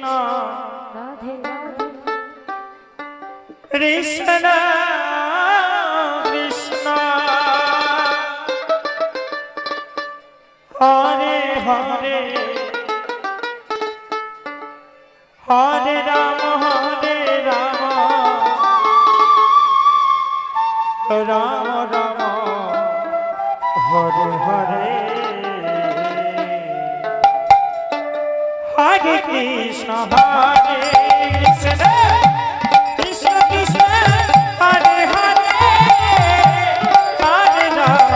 राधे राधे कृष्ण कृष्ण हरे हरे हरे राम राम राम हरे हरे हरे कृष्ण कृष्ण कृष्ण कृष्ण हरे हरे हरे राम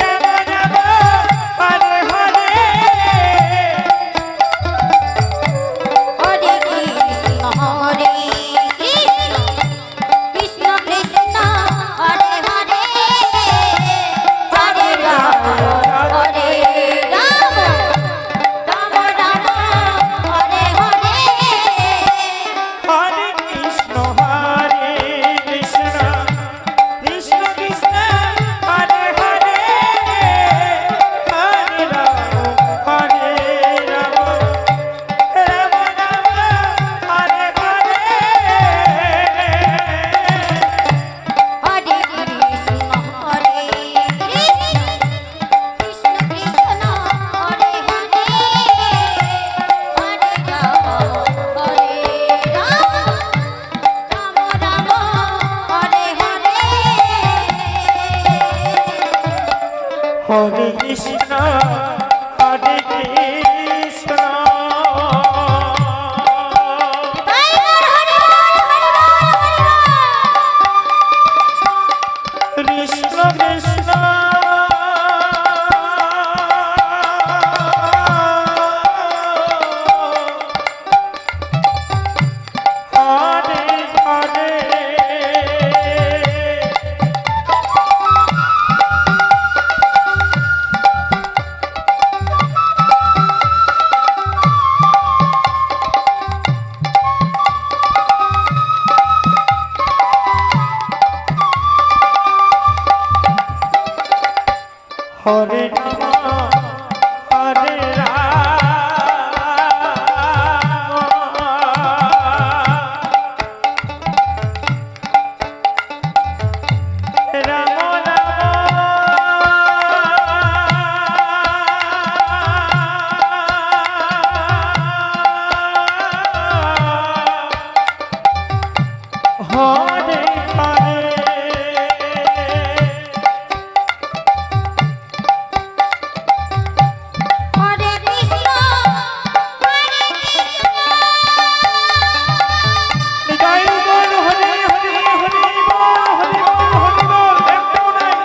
राम राम हरे हरे हरे कृष्ण कृष्ण कृष्ण हरे हरे हरे राम राम राम हरे हरे हरे कृष्ण कृष्ण कृष्ण हरे हरे हरे राम राम राम हरे हरे हरे कृष्ण कृष्ण कृष्ण हरे हरे हरे राम राम राम हरे हरे हरे कृष्ण कृष्ण कृष्ण हरे हरे हरे राम हरे राम हरे हरे हरे कृष्ण निताई बोल हरे हरे हरे बोल हरे बोल देखो नहीं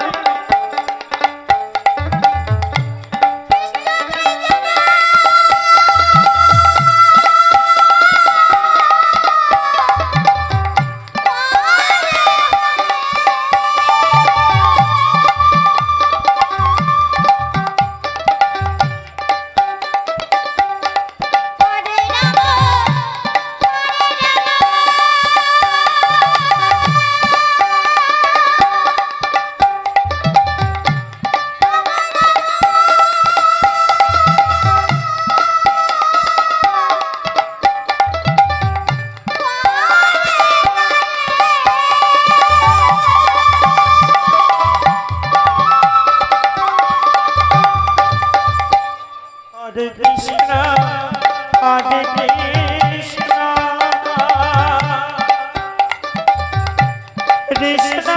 हरे राम हरे कृष्ण कृष्ण